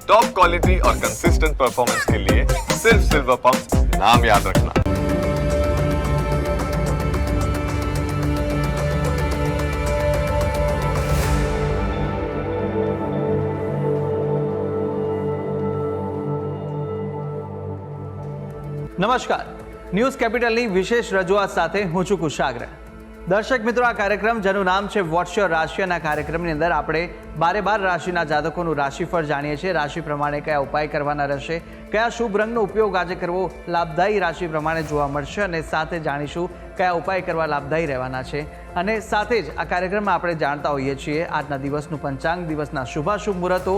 Top quality और consistent performance के लिए सिर्फ सिल्वर पंप नाम याद रखना। નમસ્કાર, ન્યૂઝ કેપિટલની વિશેષ રજૂઆત સાથે હું છું કુશાગ્ર. દર્શક મિત્રો, આ કાર્યક્રમ જેનું નામ છે વોટ્સ યોર રાશિ, અને આ કાર્યક્રમની અંદર આપણે 12 રાશિના જાતકોનું રાશિફળ જાણીએ છીએ. રાશિ પ્રમાણે કયા ઉપાય કરવાના રહેશે, કયા શુભ રંગનો ઉપયોગ આજે કરવો લાભદાયી રાશિ પ્રમાણે જોવા મળશે, અને સાથે જાણીશું કયા ઉપાય કરવા લાભદાયી રહેવાના છે. અને સાથે જ આ કાર્યક્રમમાં આપણે જાણતા હોઈએ છીએ આજના દિવસનું પંચાંગ, દિવસના શુભાશુભ મુહૂર્તો.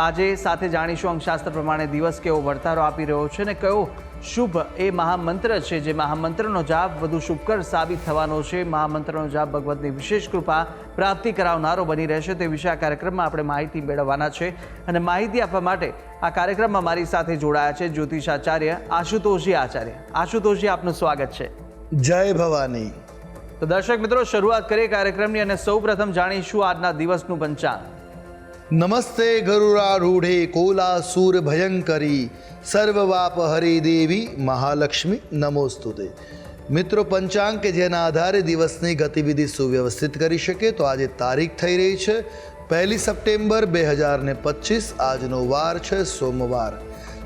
આજે સાથે જાણીશું અંકશાસ્ત્ર પ્રમાણે દિવસ કેવો વર્તારો આપી રહ્યો છે અને કયો શુભ એ મહામંત્ર છે જે મહામંત્રનો જાપ વધુ શુભકર સાબિત થવાનો છે. મહામંત્રનો જાપ ભગવતની વિશેષ કૃપા પ્રાપ્તિ કરાવનારો બની રહેશે. તે વિશે આ કાર્યક્રમમાં આપણે માહિતી મેળવવાના છે. અને માહિતી આપવા માટે આ કાર્યક્રમમાં મારી સાથે જોડાયા છે જ્યોતિષાચાર્ય આશુતોષજી આચાર્ય. આશુતોષજી, આપનું સ્વાગત છે. જય ભવાની. તો દર્શક મિત્રો, શરૂઆત કરીએ કાર્યક્રમની અને સૌ પ્રથમ જાણીશું આજના દિવસનું પંચાંગ. નમસ્તે ગરુડારૂઢે કોલાસુર ભયંકરી સર્વવાપ હરિ દેવી મહાલક્ષ્મી નમોસ્તુતે. મિત્રો, પંચાંગ કે જેના આધારે દિવસની ગતિવિધિ સુવ્યવસ્થિત કરી શકે તો આજે તારીખ થઈ રહી છે 1 સપ્ટેમ્બર 2025. આજનો વાર છે સોમવાર.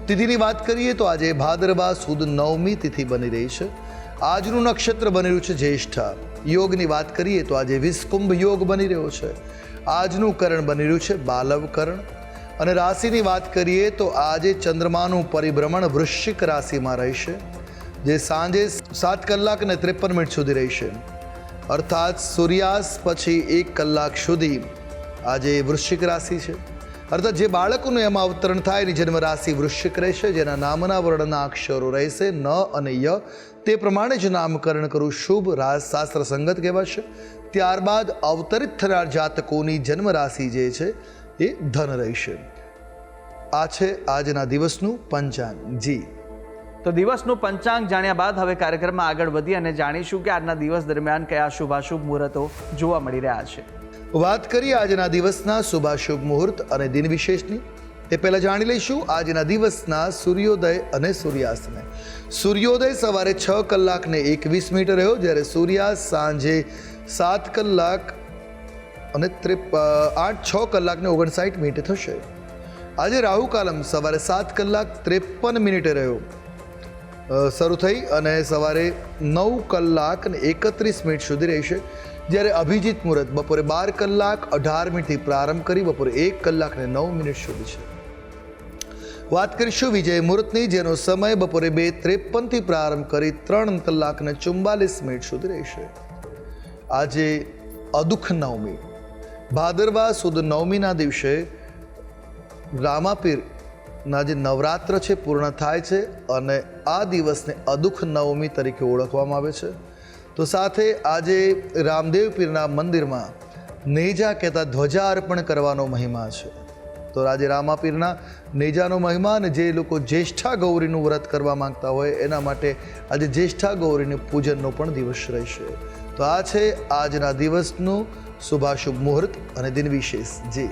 તિથિની વાત કરીએ તો આજે ભાદરવા સુદ 9મી તિથિ બની રહી છે. આજનું નક્ષત્ર બની રહ્યું છે જ્યેષ્ઠા. યોગની વાત કરીએ તો આજે વિષકુંભ યોગ બની રહ્યો છે. આજનું કરણ બની રહ્યું છે બાલવ કરણ. અને રાશિની વાત કરીએ તો આજે ચંદ્રમાનું પરિભ્રમણ વૃશ્ચિક રાશિમાં રહેશે, જે સાંજે 7 કલાક અને 53 મિનિટ સુધી રહેશે. અર્થાત સૂર્યાસ્ત પછી 1 કલાક સુધી આજે વૃશ્ચિક રાશિ છે. અર્થાત જે બાળકોનું એમાં અવતરણ થાય એની જન્મ રાશિ વૃશ્ચિક રહેશે, જેના નામના વર્ણના અક્ષરો રહેશે ન અને ય. તે પ્રમાણે જ નામકરણ કરવું શુભ શાસ્ત્ર સંગત કહેવાશે. ત્યારબાદ અવતરિત થનાર જાતકોની જન્મ રાશિ જે છે એ ધન રહેશે. આ છે આજના દિવસનું પંચાંગ. જી, તો દિવસનું પંચાંગ જાણ્યા બાદ હવે કાર્યક્રમમાં આગળ વધી અને જાણીશું કે આજના દિવસ દરમિયાન કયા શુભાશુભ મુહૂર્તો જોવા મળી રહ્યા છે. વાત કરીએ આજના દિવસના શુભાશુભ મુહૂર્ત અને દિન વિશેષની. તે પહેલાં જાણી લઈશું આજના દિવસના સૂર્યોદય અને સૂર્યાસ્તને. સૂર્યોદય સવારે 6 કલાક ને 21 મિનિટ રહ્યો, જ્યારે સૂર્યાસ્ત સાંજે 7 કલાક અને 6 કલાક ને 59 મિનિટે થશે. આજે રાહુ કાલમ સવારે 7 કલાક 53 મિનિટે રહ્યો શરૂ થઈ અને સવારે 9 કલાક અને 31 મિનિટ સુધી રહેશે, જ્યારે અભિજીત મુહૂર્ત બપોરે 12 કલાક 18 મિનિટથી પ્રારંભ કરી બપોરે 1 કલાક ને 9 મિનિટ સુધી છે. વાત કરીશું વિજય મુહૂર્તની, જેનો સમય બપોરે 2:53થી પ્રારંભ કરી 3 કલાક ને 44 મિનિટ સુધી રહેશે. આજે અદુખ નવમી, ભાદરવા સુદ 9મીના દિવસે રામાપીરના જે નવરાત્ર છે પૂર્ણ થાય છે અને આ દિવસને અદુખ નવમી તરીકે ઓળખવામાં આવે છે. તો સાથે આજે રામદેવ પીરના મંદિરમાં નેજા કહેતા ધ્વજા અર્પણ કરવાનો મહિમા છે. તો આજે રામાપીરના નેજાનો મહિમા, અને જે લોકો જ્યેષ્ઠા ગૌરીનું વ્રત કરવા માંગતા હોય એના માટે આજે જ્યેષ્ઠા ગૌરીનું પૂજનનો પણ દિવસ રહેશે. તો આ છે આજના દિવસનું શુભાશુભ મુહૂર્ત અને દિન વિશેષ. જી,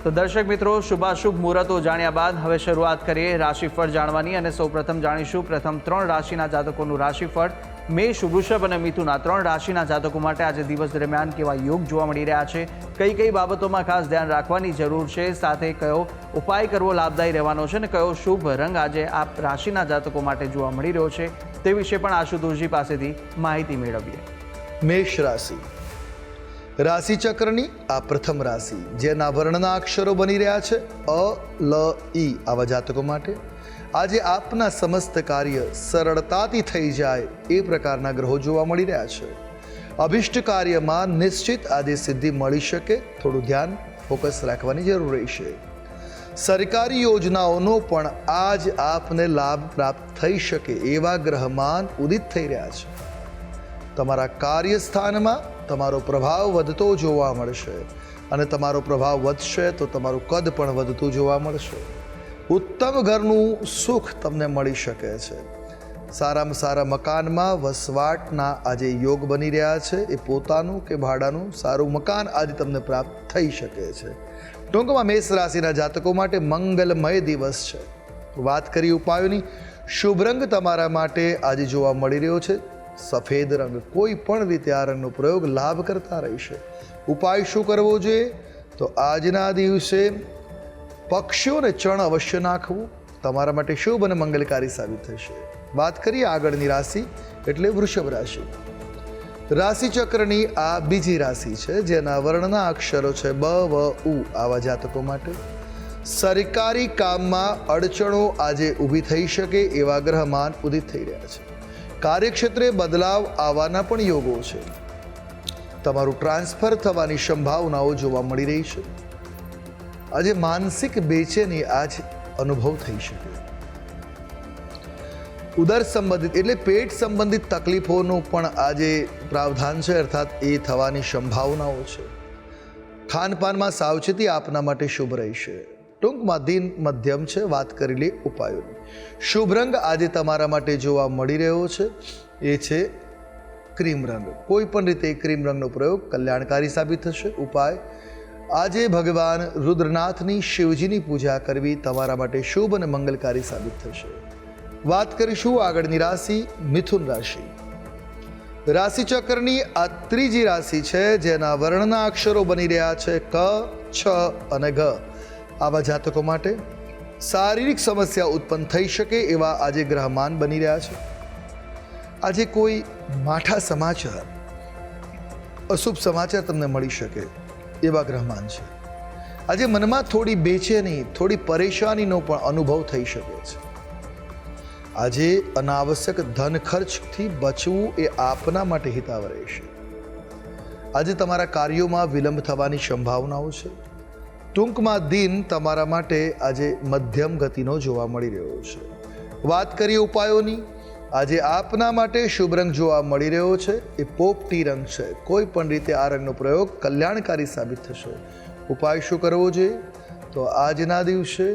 તો દર્શક મિત્રો, શુભાશુભ મુહૂર્તો જાણ્યા બાદ હવે શરૂઆત કરીએ રાશિફળ જાણવાની. અને સૌપ્રથમ જાણીશું પ્રથમ 3 રાશિના જાતકોનું રાશિફળ. મેષ, વૃષભ અને મિથુન આ 3 રાશિના જાતકો માટે આજે દિવસ દરમિયાન કેવા યોગ જોવા મળી રહ્યા છે, કઈ બાબતોમાં ખાસ ધ્યાન રાખવાની જરૂર છે, સાથે કયો ઉપાય કરવો લાભદાયી રહેવાનો છે અને કયો શુભ રંગ આજે આ રાશિના જાતકો માટે જોવા મળી રહ્યો છે, તે વિશે પણ આશુતોષજી પાસેથી માહિતી મેળવીએ. મેષ રાશિ. રાશિ ચક્રની આ પ્રથમ રાશિ, જેના વર્ણના અક્ષરો બની રહ્યા છે અ, લ, ઈ. આવા જાતકો માટે આજે આપના સમસ્ત કાર્ય સરળતાથી થઈ જાય એ પ્રકારના ગ્રહો જોવા મળી રહ્યા છે. અભિષ્ટ કાર્યમાં નિશ્ચિત આજે સિદ્ધિ મળી શકે. થોડું ધ્યાન ફોકસ રાખવાની જરૂર રહેશે. સરકારી યોજનાઓનો પણ આજ આપને લાભ પ્રાપ્ત થઈ શકે એવા ગ્રહમાન ઉદિત થઈ રહ્યા છે. તમારા કાર્યસ્થાનમાં તમારો પ્રભાવ વધતો જોવા મળશે, અને તમારો પ્રભાવ વધશે તો તમારું કદ પણ વધતું જોવા મળશે. ઉત્તમ ઘરનું સુખ તમને મળી શકે છે. સારામાં સારા મકાનમાં વસવાટના આજે યોગ બની રહ્યા છે. એ પોતાનું કે ભાડાનું સારું મકાન આજે તમને પ્રાપ્ત થઈ શકે છે. ટૂંકમાં મેષ રાશિના જાતકો માટે મંગલમય દિવસ છે. વાત કરી ઉપાયોની. શુભ રંગ તમારા માટે આજે જોવા મળી રહ્યો છે સફેદ રંગ. કોઈ પણ રીતે આ રંગનો પ્રયોગ લાભ કરતા રહેશે. ઉપાય શું કરવો જોઈએ? તો આજના દિવસે પક્ષીઓને ચણ અવશ્ય નાખવું તમારા માટે શુભ અને મંગલકારી સાબિત થશે. વાત કરીએ આગળની રાશિ એટલે વૃષભ રાશિ. રાશિચક્રની આ બીજી રાશિ છે જેના વર્ણના અક્ષરો છે બ, વ, ઉ. આવા જાતકો માટે સરકારી કામમાં અડચણો આજે ઊભી થઈ શકે એવા ગ્રહમાન ઉદિત થઈ રહ્યા છે. કાર્યક્ષેત્રે બદલાવ આવવાના પણ યોગો છે. તમારું ટ્રાન્સફર થવાની સંભાવનાઓ જોવા મળી રહી છે. આજે માનસિક બેચેની આજ અનુભવ થઈ શકે. ઉદર સંબંધિત એટલે પેટ સંબંધિત તકલીફોનું પણ આજે પ્રાવધાન છે, અર્થાત એ થવાની સંભાવનાઓ છે. ખાનપાનમાં સાવચેતી આપના માટે શુભ રહેશે. ટૂંકમાં દિન મધ્યમ છે. વાત કરી લે ઉપાયોની. શુભ રંગ આજે તમારા માટે જોવા મળી રહ્યો છે એ છે ક્રીમ રંગ. કોઈ પણ રીતે ક્રીમ રંગનો પ્રયોગ કલ્યાણકારી સાબિત થશે. ઉપાય આજે ભગવાન રુદ્રનાથની શિવજીની પૂજા કરવી તમારા માટે શુભ અને મંગલકારી સાબિત થશે. વાત કરીશું આગળની રાશિ મિથુન રાશિ. રાશિચક્રની આ ત્રીજી રાશિ છે જેના વર્ણના અક્ષરો બની રહ્યા છે ક, છ અને ઘ. આવા જાતકો માટે શારીરિક સમસ્યા ઉત્પન્ન થઈ શકે એવા આજે ગ્રહમાન બની રહ્યા છે. આજે કોઈ માઠા સમાચાર, અશુભ સમાચાર તમને મળી શકે એવા ગ્રહમાન છે. આજે મનમાં થોડી બેચેની, થોડી પરેશાનીનો પણ અનુભવ થઈ શકે છે. આજે અનાવશ્યક ધન ખર્ચથી બચવું એ આપના માટે હિતાવ રહેશે. આજે તમારા કાર્યોમાં વિલંબ થવાની સંભાવનાઓ છે. ટૂંકમાં દિન તમારા માટે આજે મધ્યમ ગતિનો જોવા મળી રહ્યો છે. વાત કરીએ ઉપાયોની. આજે આપના માટે શુભ રંગ જોવા મળી રહ્યો છે એ પોપટી રંગ છે. કોઈ પણ રીતે આ રંગનો પ્રયોગ કલ્યાણકારી સાબિત થશે. ઉપાય શું કરવો જોઈએ? તો આજના દિવસે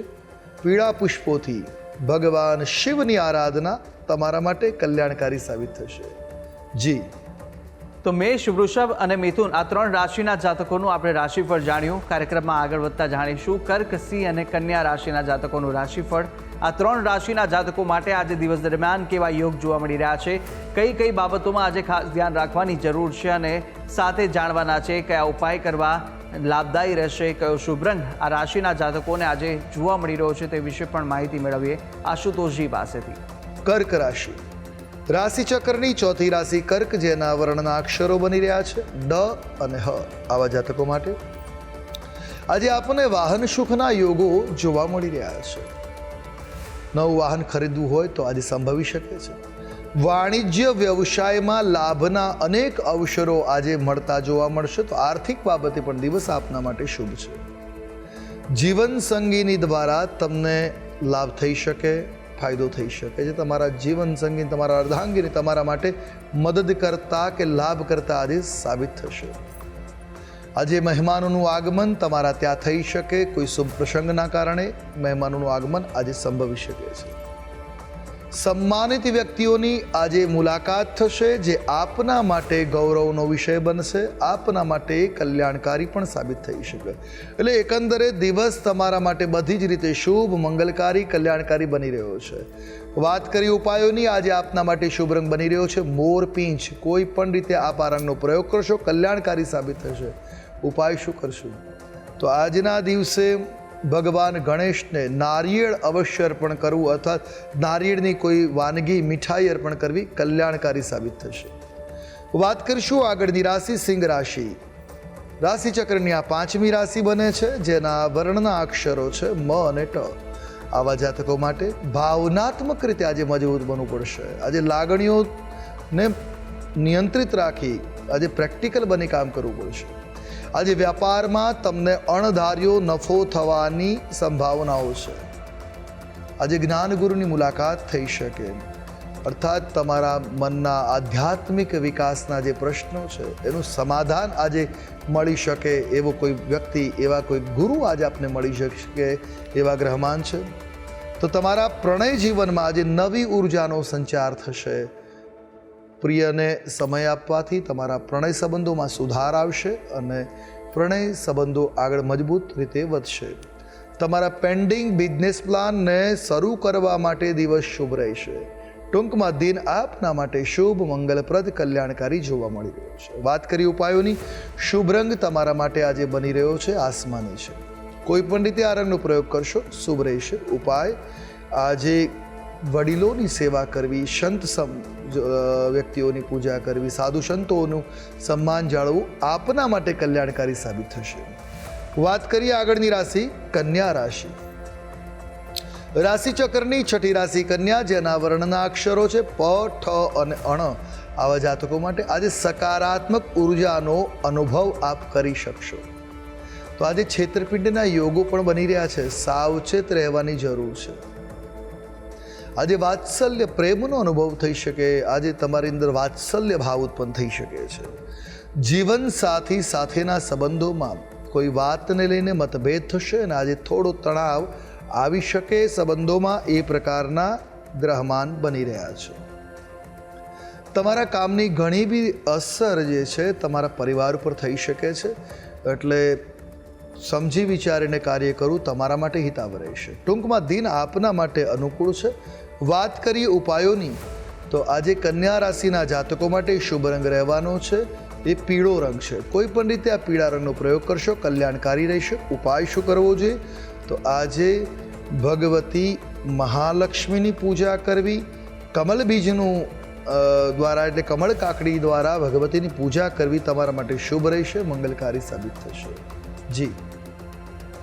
પીળા પુષ્પોથી ભગવાન શિવની આરાધના તમારા માટે કલ્યાણકારી સાબિત થશે. જી તો મેષ, વૃષભ અને મિથુન આ ત્રણ રાશિના જાતકોનું આપણે રાશિફળ જાણ્યું. કાર્યક્રમમાં આગળ વધતા જાણીશું કર્ક, સિંહ અને કન્યા રાશિના જાતકોનું રાશિફળ. આ ત્રણ રાશિના જાતકો માટે આજે દિવસ દરમિયાન કેવા યોગ જોવા મળી રહ્યા છે, કઈ કઈ બાબતોમાં આજે ખાસ ધ્યાન રાખવાની જરૂર છે અને સાથે જાણવાના છે કયા ઉપાય કરવા લાભદાયી રહેશે, કયો શુભ રંગ આ રાશિના જાતકોને આજે જોવા મળી રહ્યો છે તે વિશે પણ માહિતી મેળવીએ આશુતોષજી પાસેથી. કર્ક રાશિ. રાશિચક્રની ચોથી રાશિ કર્ક જેના વર્ણના અક્ષરો બની રહ્યા છે ડ અને હ. આવા જાતકો માટે આજે આપણને વાહન સુખના યોગો જોવા મળી રહ્યા છે. નવું વાહન ખરીદવું હોય તો આજે સંભવી શકે છે. વાણિજ્ય વ્યવસાયમાં લાભના અનેક અવસરો આજે મળતા જોવા મળશે. તો આર્થિક બાબતે પણ દિવસ આપના માટે શુભ છે. જીવન સંગીની દ્વારા તમને લાભ થઈ શકે, ફાયદો થઈ શકે છે. તમારા જીવન સંગી, તમારા અર્ધાંગીની તમારા માટે મદદ કરતા કે લાભ કરતા આજે સાબિત થશે. આજે મહેમાનોનું આગમન તમારા ત્યાં થઈ શકે. કોઈ શુભ પ્રસંગના કારણે મહેમાનોનું આગમન આજે સંભવી શકે છે. સન્માનિત વ્યક્તિઓની આજે મુલાકાત થશે જે આપના માટે ગૌરવનો વિષય બનશે, આપના માટે કલ્યાણકારી પણ સાબિત થઈ શકે. એટલે એકંદરે દિવસ તમારા માટે બધી જ રીતે શુભ, મંગલકારી, કલ્યાણકારી બની રહ્યો છે. વાત કરી ઉપાયોની. આજે આપના માટે શુભ રંગ બની રહ્યો છે મોરપીંછ. કોઈ પણ રીતે આપ આ રંગનો પ્રયોગ કરશો કલ્યાણકારી સાબિત થશે. ઉપાય શું કરશું? તો આજના દિવસે ભગવાન ગણેશને નારિયેળ અવશ્ય અર્પણ કરવું, અર્થાત નારિયેળની કોઈ વાનગી, મીઠાઈ અર્પણ કરવી કલ્યાણકારી સાબિત થશે. વાત કરીશું આગળની રાશિ સિંહ રાશિ. રાશિચક્રની આ પાંચમી રાશિ બને છે જેના વર્ણના અક્ષરો છે મ અને ટ. આવા જાતકો માટે ભાવનાત્મક રીતે આજે મજબૂત બનવું પડશે. આજે લાગણીઓને નિયંત્રિત રાખી આજે પ્રેક્ટિકલ બની કામ કરવું પડશે. આજે વ્યાપારમાં તમને અણધાર્યો નફો થવાની સંભાવનાઓ છે. આજે જ્ઞાનગુરુની મુલાકાત થઈ શકે, અર્થાત તમારા મનના આધ્યાત્મિક વિકાસના જે પ્રશ્નો છે એનું સમાધાન આજે મળી શકે એવો કોઈ વ્યક્તિ, એવા કોઈ ગુરુ આજે આપને મળી શકે એવા ગ્રહમાન છે. તો તમારા પ્રણય જીવનમાં આજે નવી ઉર્જાનો સંચાર થશે. પ્રિયને સમય આપવાથી તમારા પ્રણય સંબંધોમાં સુધાર આવશે અને પ્રણય સંબંધો આગળ મજબૂત રીતે વધશે. તમારા પેન્ડિંગ બિઝનેસ પ્લાનને શરૂ કરવા માટે દિવસ શુભ રહેશે. ટૂંકમાં દિન આપના માટે શુભ, મંગલપ્રદ, કલ્યાણકારી જોવા મળી રહ્યો છે. વાત કરી ઉપાયોની, શુભ રંગ તમારા માટે આજે બની રહ્યો છે આસમાની છે. કોઈ પણ રીતે આ રંગનો પ્રયોગ કરશો શુભ રહેશે. ઉપાય, આજે વડીલોની સેવા કરવી, સંત વ્યક્તિઓની પૂજા કરવી, સાધુ સંતોનું સન્માન જાળવવું આપના માટે કલ્યાણકારી સાબિત થશે. વાત કરીએ આગળની રાશિ, કન્યા રાશિ. રાશિ ચક્રની છઠ્ઠી રાશિ કન્યા, જેના વર્ણના અક્ષરો છે પ, ઠ અને અણ. આવા જાતકો માટે આજે સકારાત્મક ઉર્જાનો અનુભવ આપ કરી શકશો. તો આજે છેતરપિંડીના યોગો પણ બની રહ્યા છે. સાવચેત રહેવાની જરૂર છે. આજે વાત્સલ્ય પ્રેમનો અનુભવ થઈ શકે. આજે તમારી અંદર વાત્સલ્ય ભાવ ઉત્પન્ન થઈ શકે છે. જીવન સાથી સાથેના સંબંધોમાં કોઈ વાતને લઈને મતભેદ થશે અને આજે થોડો તણાવ આવી શકે સંબંધોમાં. એ પ્રકારના ગ્રહમાન બની રહ્યા છે. તમારા કામની ઘણી બી અસર જે છે તમારા પરિવાર ઉપર થઈ શકે છે. એટલે સમજી વિચારીને કાર્ય કરવું તમારા માટે હિતાવ રહેશે. ટૂંકમાં દિન આપના માટે અનુકૂળ છે. વાત કરીએ ઉપાયોની, તો આજે કન્યા રાશિના જાતકો માટે શુભ રંગ રહેવાનો છે એ પીળો રંગ છે. કોઈ પણ રીતે આ પીળા રંગનો પ્રયોગ કરશો કલ્યાણકારી રહેશે. ઉપાય શું કરવો જોઈએ? તો આજે ભગવતી મહાલક્ષ્મીની પૂજા કરવી, કમલ બીજનું દ્વારા એટલે કમળ કાકડી દ્વારા ભગવતીની પૂજા કરવી તમારા માટે શુભ રહેશે, મંગલકારી સાબિત થશે. જી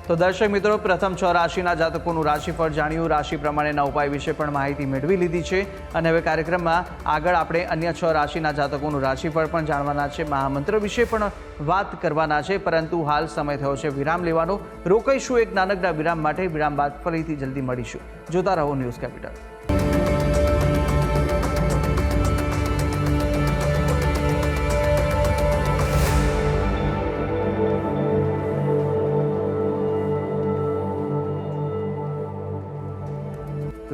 તો દર્શક મિત્રો, પ્રથમ 6 રાશિના જાતકોનું રાશિફળ જાણ્યું. રાશિ પ્રમાણેના ઉપાય વિશે પણ માહિતી મેળવી લીધી છે અને હવે કાર્યક્રમમાં આગળ આપણે અન્ય 6 રાશિના જાતકોનું રાશિફળ પણ જાણવાના છે, મહામંત્ર વિશે પણ વાત કરવાના છે. પરંતુ હાલ સમય થયો છે વિરામ લેવાનો. રોકાઈશું એક નાનકડા વિરામ માટે. વિરામ બાદ ફરીથી જલ્દી મળીશું. જોતા રહો ન્યૂઝ કેપિટલ.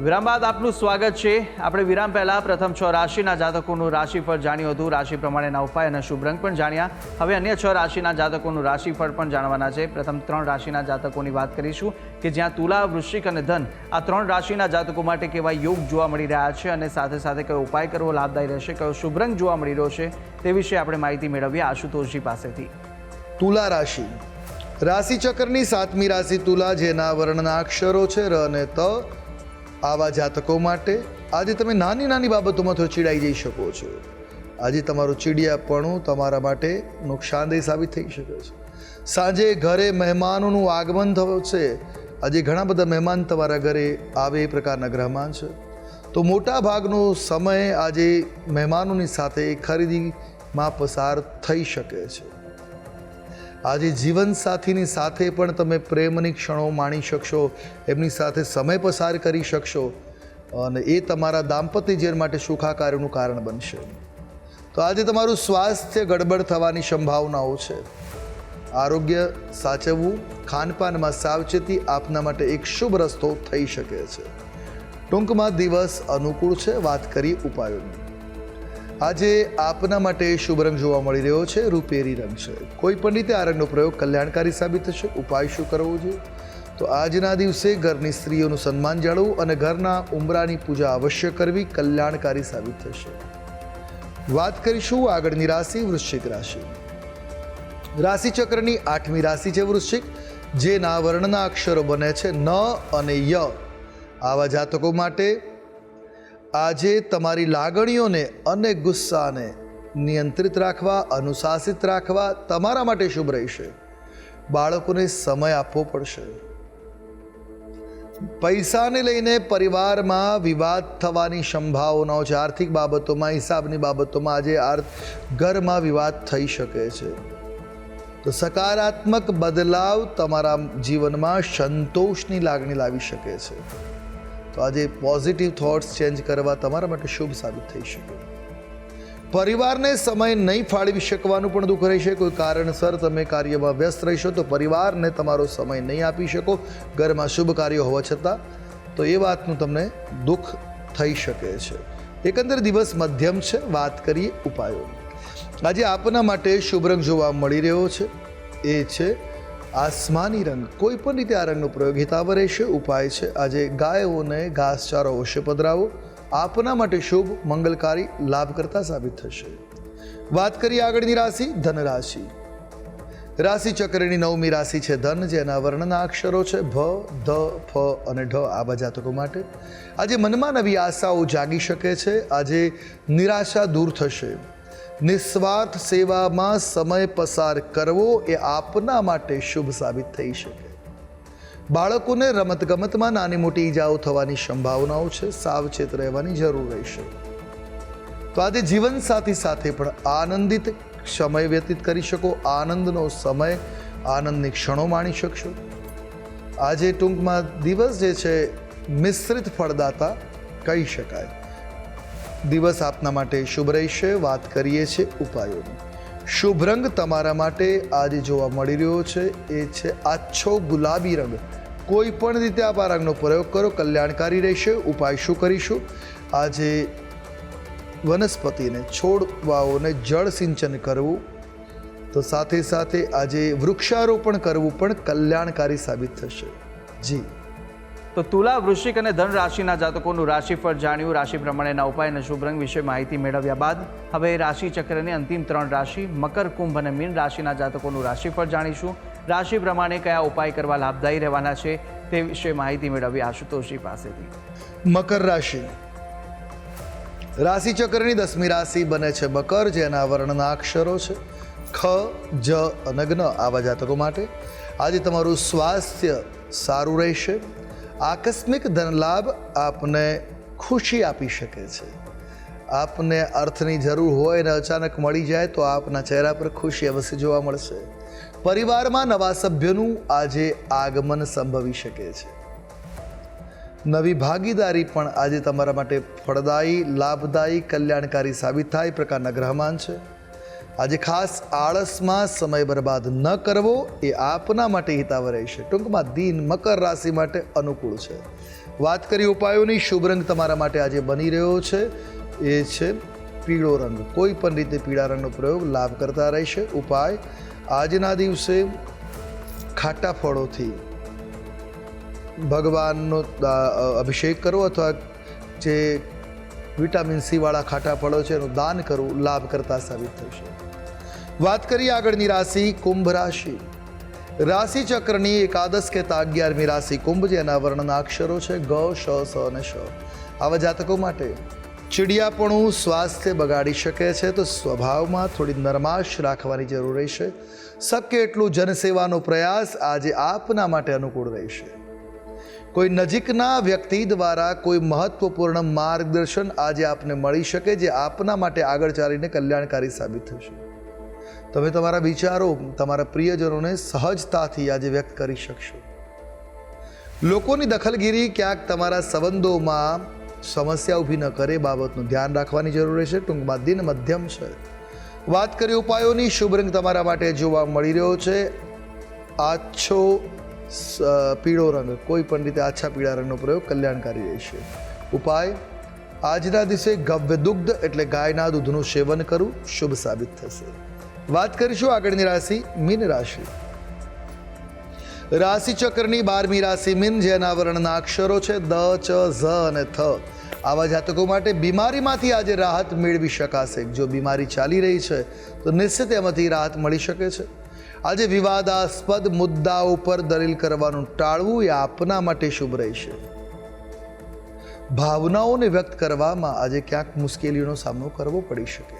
વિરામ બાદ આપનું સ્વાગત છે. આપણે વિરામ પહેલા પ્રથમ 6 રાશિના જાતકોનું રાશિફળ જાણ્યું હતું. રાશિ પ્રમાણેના ઉપાય અને શુભ રંગ પણ જાણ્યા. હવે અન્ય 6 રાશિના જાતકોનું રાશિફળ પણ જાણવાના છે. પ્રથમ 3 રાશિના જાતકોની વાત કરીશું કે જ્યાં તુલા, વૃશ્ચિક અને ધન આ 3 રાશિના જાતકો માટે કેવા યોગ જોવા મળી રહ્યા છે અને સાથે સાથે કયો ઉપાય કરવો લાભદાયી રહેશે, કયો શુભ રંગ જોવા મળી રહ્યો છે તે વિશે આપણે માહિતી મેળવીએ આશુતોષજી પાસેથી. તુલા રાશિ, રાશિ ચક્રની 7મી રાશિ તુલા, જેના વર્ણના અક્ષરો છે ર અને ત. આવા જાતકો માટે આજે તમે નાની નાની બાબતોમાં થોડું ચીડાઈ જઈ શકો છો. આજે તમારું ચીડિયાપણું તમારા માટે નુકસાનદેહ સાબિત થઈ શકે છે. સાંજે ઘરે મહેમાનોનું આગમન થશે. આજે ઘણા બધા મહેમાન તમારા ઘરે આવે એ પ્રકારના ગ્રહમાન છે. તો મોટા ભાગનો સમય આજે મહેમાનોની સાથે ખરીદીમાં પસાર થઈ શકે છે. આજે જીવનસાથીની સાથે પણ તમે પ્રેમની ક્ષણો માણી શકશો, એમની સાથે સમય પસાર કરી શકશો અને એ તમારા દાંપત્ય જીવન માટે સુખાકારીનું કારણ બનશે. તો આજે તમારું સ્વાસ્થ્ય ગડબડ થવાની સંભાવનાઓ છે. આરોગ્ય સાચવવું, ખાનપાનમાં સાવચેતી આપના માટે એક શુભ રસ્તો થઈ શકે છે. ટૂંકમાં દિવસ અનુકૂળ છે. વાત કરી ઉપાયોની, આજે આપના માટે શુભ રંગ જોવા મળી રહ્યો છે રૂપેરી રંગ છે. કોઈ પણ રીતે આ રંગનો પ્રયોગ કલ્યાણકારી સાબિત થશે. ઉપાય શું કરવો જોઈએ? તો આજના દિવસે ઘરની સ્ત્રીઓનું સન્માન જાળવવું અને ઘરના ઉંબરાની પૂજા અવશ્ય કરવી કલ્યાણકારી સાબિત થશે. વાત કરીશું આગળની રાશિ, વૃશ્ચિક રાશિ. રાશિ ચક્રની 8મી રાશિ છે વૃશ્ચિક, જેના વર્ણના અક્ષરો બને છે ન અને ય. આવા જાતકો માટે આજે તમારી લાગણીઓને અને ગુસ્સાને નિયંત્રિત રાખવા, અનુશાસિત રાખવા તમારા માટે શુભ રહેશે. બાળકોને સમય આપવો પડશે. પૈસાને લઈને પરિવારમાં વિવાદ થવાની સંભાવનાઓ છે. આર્થિક બાબતોમાં, હિસાબની બાબતોમાં આજે ઘરમાં વિવાદ થઈ શકે છે. તો સકારાત્મક બદલાવ તમારા જીવનમાં સંતોષની લાગણી લાવી શકે છે. તો આજે પોઝિટિવ થોટ્સ ચેન્જ કરવા તમારા માટે શુભ સાબિત થઈ શકે. પરિવારને સમય નહીં ફાળવી શકવાનું પણ દુઃખ રહેશે. કોઈ કારણસર તમે કાર્યમાં વ્યસ્ત રહેશો તો પરિવારને તમારો સમય નહીં આપી શકો. ઘરમાં શુભ કાર્યો હોવા છતાં તો એ વાતનું તમને દુઃખ થઈ શકે છે. એકંદર દિવસ મધ્યમ છે. વાત કરીએ ઉપાયોની. આજે આપના માટે શુભ રંગ જોવા મળી રહ્યો છે એ છે આસમાની રંગ. કોઈ પણ રીતે આ રંગનો પ્રયોગ હિતાવહ રહેશે. ઉપાય છે આજે ગાયોને ઘાસચારો અવશ્ય પધરાવો. આપના માટે શુભ, મંગલકારી, લાભકર્તા સાબિત થશે. વાત કરીએ આગળની રાશિ ધન રાશિ. રાશિ ચક્રની 9મી રાશિ છે ધન, જેના વર્ણના અક્ષરો છે ભ, ધ, ફ અને ઢ. આવા જાતકો માટે આજે મનમાં નવી આશાઓ જાગી શકે છે. આજે નિરાશા દૂર થશે. નિસ્વાર્થ સેવામાં સમય પસાર કરવો એ આપના માટે શુભ સાબિત થઈ શકે. બાળકોને રમતગમતમાં નાની મોટી ઈજાઓ થવાની સંભાવનાઓ છે. સાવચેત રહેવાની જરૂર રહેશે. તો આજે જીવનસાથી સાથે પણ આનંદિત સમય વ્યતીત કરી શકો. આનંદનો સમય, આનંદની ક્ષણો માણી શકશો. આજે ટૂંકમાં દિવસ જે છે મિશ્રિત ફળદાતા કહી શકાય. દિવસ આપના માટે શુભ રહેશે. વાત કરીએ છીએ ઉપાયોની. શુભ રંગ તમારા માટે આજે જોવા મળી રહ્યો છે એ છે આછો ગુલાબી રંગ. કોઈ પણ રીતે આપ આ રંગનો પ્રયોગ કરો, કલ્યાણકારી રહેશે. ઉપાય શું કરીશું? આજે વનસ્પતિને, છોડવાઓને જળ સિંચન કરવું, તો સાથે સાથે આજે વૃક્ષારોપણ કરવું પણ કલ્યાણકારી સાબિત થશે. જી. તો તુલા, વૃશ્ચિક અને ધન રાશિના જાતકોનું રાશિફળ જાણ્યું. રાશિ પ્રમાણેના ઉપાય અને શુભ રંગ વિશે માહિતી મેળવ્યા બાદ હવે રાશિ ચક્રની અંતિમ 3 રાશિ મકર, કુંભ અને મીન રાશિના જાતકોનું રાશિફળ જાણીશું. રાશિ પ્રમાણે કયા ઉપાય કરવા લાભદાયી રહેવાના છે તે વિશે માહિતી મેળવી આશુતોષજી પાસેથી. મકર રાશિ. રાશિ ચક્રની 10મી રાશિ બને છે મકર, જેના વર્ણના અક્ષરો છે ખ, જ અને જ્ઞ. આવા જાતકો માટે આજે તમારું સ્વાસ્થ્ય સારું રહેશે. આકસ્મિક ધનલાભ આપને ખુશી આપી શકે છે. આપને અર્થની જરૂર હોય અને અચાનક મળી જાય તો આપના ચહેરા પર ખુશી અવશ્ય જોવા મળશે. પરિવારમાં નવા સભ્યોનું આજે આગમન સંભવી શકે છે. નવી ભાગીદારી પણ આજે તમારા માટે ફળદાયી, લાભદાયી, કલ્યાણકારી સાબિત થાય એ પ્રકારના ગ્રહમાન છે. આજે ખાસ આળસમાં સમય બરબાદ ન કરવો એ આપના માટે હિતાવહ રહેશે. ટૂંકમાં દિન મકર રાશિ માટે અનુકૂળ છે. વાત કરી ઉપાયોની. શુભ રંગ તમારા માટે આજે બની રહ્યો છે એ છે પીળો રંગ. કોઈ પણ રીતે પીળા રંગનો પ્રયોગ લાભ કરતા રહેશે. ઉપાય આજના દિવસે ખાટા ફળોથી ભગવાનનો અભિષેક કરો અથવા જે વિટામિન સી વાળા ખાટા ફળો છે એનું દાન કરવું લાભ કરતા સાબિત થશે. વાત કરીએ આગળની રાશિ કુંભ રાશિ. રાશિ ચક્રની 11 કે 11મી રાશિ કુંભ, જેના વર્ણના અક્ષરો છે ગ, શ, સ અને શ. આવા જાતકો માટે ચીડિયાપણું સ્વાસ્થ્ય બગાડી શકે છે, તો સ્વભાવમાં થોડી નરમાશ રાખવાની જરૂર રહેશે. શક્ય એટલું જનસેવાનો પ્રયાસ આજે આપના માટે અનુકૂળ રહેશે. કોઈ નજીકના વ્યક્તિ દ્વારા કોઈ મહત્વપૂર્ણ માર્ગદર્શન આજે આપને મળી શકે, જે આપના માટે આગળ ચાલીને કલ્યાણકારી સાબિત થશે. તમે તમારા વિચારો તમારા પ્રિયજનોને સહજતાથી આજે વ્યક્ત કરી શકશો. લોકોની દખલગીરી ક્યાંક તમારા સંબંધોમાં સમસ્યા ઊભી ન કરે, બાબતનું ધ્યાન રાખવાની જરૂર રહેશે. ટૂંકમાં દિન મધ્યમ છે. વાત કરી ઉપાયોની. શુભ રંગ તમારા માટે જોવા મળી રહ્યો છે આછો પીળો રંગ. કોઈ પણ રીતે આછા પીળા રંગનો પ્રયોગ કલ્યાણકારી રહેશે. ઉપાય આજના દિવસે ગવ્ય દુગ્ધ એટલે ગાયના દૂધનું સેવન કરવું શુભ સાબિત થશે. વાત કરીશું આગળની રાશિ મીન રાશિ. રાશિ ચક્રની 12મી રાશિ મીન, જેના વર્ણના અક્ષરો છે દ, ચ, ઝ અને થ. આવા જાતકો માટે બીમારીમાંથી આજે રાહત મેળવી શકાશે. જો બીમારી ચાલી રહી છે તો નિશ્ચિત એમાંથી રાહત મળી શકે છે. આજે વિવાદાસ્પદ મુદ્દાઓ પર દલીલ કરવાનું ટાળવું એ આપના માટે શુભ રહેશે. ભાવનાઓને વ્યક્ત કરવામાં આજે ક્યાંક મુશ્કેલીઓનો સામનો કરવો પડી શકે,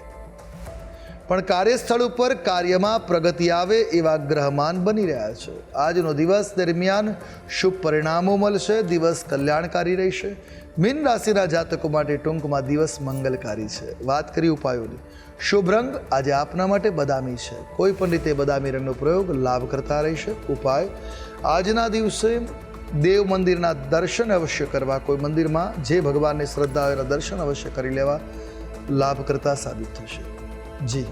પણ કાર્યસ્થળ ઉપર કાર્યમાં પ્રગતિ આવે એવા ગ્રહમાન બની રહ્યા છે. આજનો દિવસ દરમિયાન શુભ પરિણામો મળશે. દિવસ કલ્યાણકારી રહેશે. મીન રાશિના જાતકો માટે ટૂંકમાં દિવસ મંગલકારી છે. વાત કરી ઉપાયોની. શુભ રંગ આજે આપના માટે બદામી છે. કોઈ પણ રીતે બદામી રંગનો પ્રયોગ લાભ કરતા રહેશે. ઉપાય આજના દિવસે દેવ મંદિરના દર્શન અવશ્ય કરવા. કોઈ મંદિરમાં જે ભગવાનની શ્રદ્ધા હોય એના દર્શન અવશ્ય કરી લેવા લાભ કરતા સાબિત થશે. જી.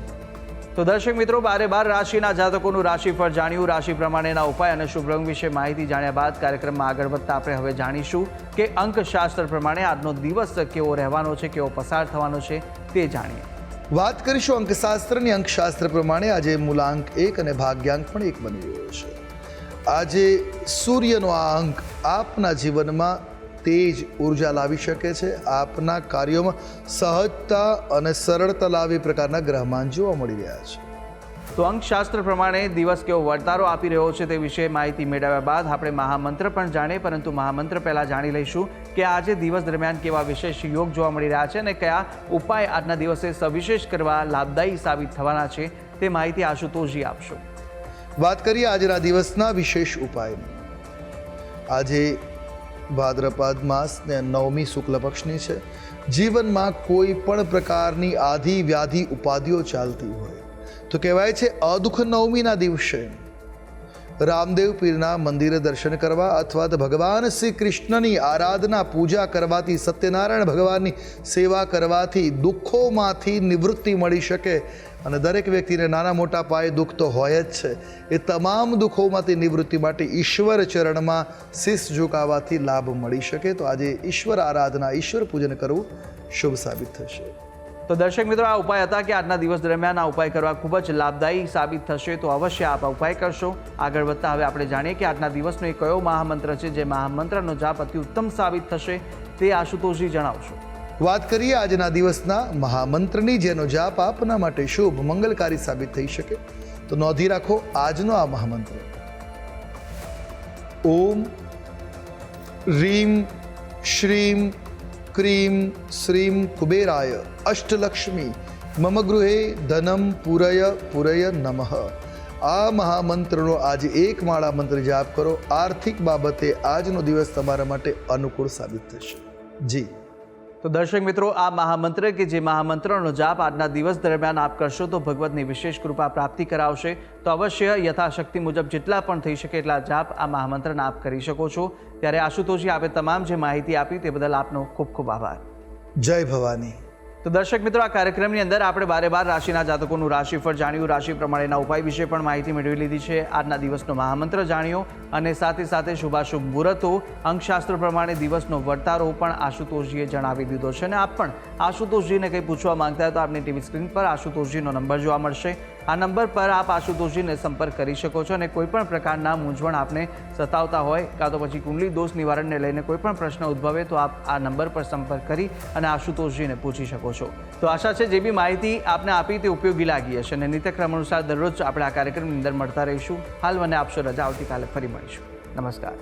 તો દર્શક મિત્રો, 12 રાશિના જાતકોનું રાશિફળ જાણ્યું, રાશિ પ્રમાણેના ઉપાય અને શુભ રંગ વિશે માહિતી જાણ્યા બાદ કાર્યક્રમમાં આગળ વધતા આપણે હવે જાણીશું કે અંકશાસ્ત્ર પ્રમાણે આજનો દિવસ કેવો રહેવાનો છે, કેવો પસાર થવાનો છે તે જાણીએ. વાત કરીશું અંકશાસ્ત્રની. અંકશાસ્ત્ર પ્રમાણે આજે મૂલાંક 1 અને ભાગ્યાંક પણ 1 બની રહ્યો છે. આજે સૂર્યનો આ અંક આપના જીવનમાં તેજ ઉર્જા લાવી શકે છે. આપના કાર્યોમાં સહજતા અને સરળતા લાવી પ્રકારના ગ્રહમાન જોવા મળી રહ્યા છે. તો અંકશાસ્ત્ર પ્રમાણે દિવસ કેવો વર્તારો આપી રહ્યો છે તે વિશે માહિતી મેળવ્યા બાદ આપણે મહામંત્ર પણ જાણીએ, પરંતુ મહામંત્ર પહેલાં જાણી લઈશું કે આજે દિવસ દરમિયાન કેવા વિશેષ યોગ જોવા મળી રહ્યા છે અને કયા ઉપાય આજના દિવસે સવિશેષ કરવા લાભદાયી સાબિત થવાના છે તે માહિતી આશુતોષજી આપશો. વાત કરીએ આજના દિવસના વિશેષ ઉપાયની. આજે ભાદ્રપદ માસને 9મી શુક્લ પક્ષની છે. જીવનમાં કોઈ પણ પ્રકારની આધિ વ્યાધિ ઉપાધિઓ ચાલતી હોય તો કહેવાય છે અદુખ 9મીના દિવસે રામદેવ પીરના મંદિરે દર્શન કરવા અથવા તો ભગવાન શ્રી કૃષ્ણની આરાધના પૂજા કરવાથી, સત્યનારાયણ ભગવાનની સેવા કરવાથી દુઃખોમાંથી નિવૃત્તિ મળી શકે. અને દરેક વ્યક્તિને નાના મોટા પાયે દુઃખ તો હોય જ છે. એ તમામ દુઃખોમાંથી નિવૃત્તિ માટે ઈશ્વર ચરણમાં શીશ ઝુકાવવાથી લાભ મળી શકે. તો આજે ઈશ્વર આરાધના, ઈશ્વર પૂજન કરવું શુભ સાબિત થશે. તો દર્શક મિત્રો, આ ઉપાય હતા કે આજના દિવસ દરમિયાન આ ઉપાય કરવા ખૂબ જ લાભદાયી સાબિત થશે, તો અવશ્ય આપ ઉપાય કરશો. આગળ વધતા હવે આપણે જાણીએ કે આજના દિવસનો એ કયો મહામંત્ર છે જે મહામંત્રનો જાપ અતિ ઉત્તમ સાબિત થશે તે આશુતોષજી જણાવશો. વાત કરીએ આજના દિવસના મહામંત્રની, જેનો જાપ આપના માટે શુભ મંગલકારી સાબિત થઈ શકે. તો નોંધી રાખો આજનો આ મહામંત્ર: ઓમ રીમ શ્રીમ ક્રીમ શ્રીમ કુબેરાય અષ્ટલક્ષ્મી મમ ગૃહે ધનમ પુરય પુરય નમઃ. આ મહામંત્રનો આજે 1 માળા મંત્ર જાપ કરો. આર્થિક બાબતે આજનો દિવસ તમારા માટે અનુકૂળ સાબિત થશે. જી. તો દર્શક મિત્રો, આ મહામંત્ર કે જે મહામંત્રનો જાપ આજના દિવસ દરમિયાન આપ કરશો તો ભગવતની વિશેષ કૃપા પ્રાપ્તિ કરાવશે. તો અવશ્ય યથાશક્તિ મુજબ જેટલા પણ થઈ શકે એટલા જાપ આ મહામંત્રના આપ કરી શકો છો. ત્યારે આશુતોષજી, આપે તમામ જે માહિતી આપી તે બદલ આપનો ખૂબ ખૂબ આભાર. જય ભવાની. તો દર્શક મિત્રો, આ કાર્યક્રમની અંદર આપણે 12 રાશિના જાતકોનું રાશિફળ જાણ્યું, રાશિ પ્રમાણેના ઉપાય વિશે પણ માહિતી મેળવી લીધી છે, આજના દિવસનો મહામંત્ર જાણ્યો અને સાથે સાથે શુભાશુભ મુહૂર્તો, અંકશાસ્ત્ર પ્રમાણે દિવસનો વર્તારો પણ આશુતોષજીએ જણાવી દીધો છે. અને આપ પણ આશુતોષજીને કંઈ પૂછવા માંગતા હોય તો આપની ટીવી સ્ક્રીન પર આશુતોષજીનો નંબર જોવા મળશે. આ નંબર પર આપ આશુતોષજીને સંપર્ક કરી શકો છો અને કોઈ પણ પ્રકારના મૂંઝવણ આપને સતાવતા હોય કાં તો પછી કુંડલી દોષ નિવારણને લઈને કોઈ પણ પ્રશ્ન ઉદ્ભવે તો આપ આ નંબર પર સંપર્ક કરી અને આશુતોષજીને પૂછી શકો છો. તો આશા છે જે બી માહિતી આપને આપી તે ઉપયોગી લાગી હશે અને નિત્યક્રમ અનુસાર દરરોજ આપણે આ કાર્યક્રમની અંદર મળતા રહીશું. હાલ મને આપશો રજા, આવતીકાલે ફરી મળીશું. નમસ્કાર.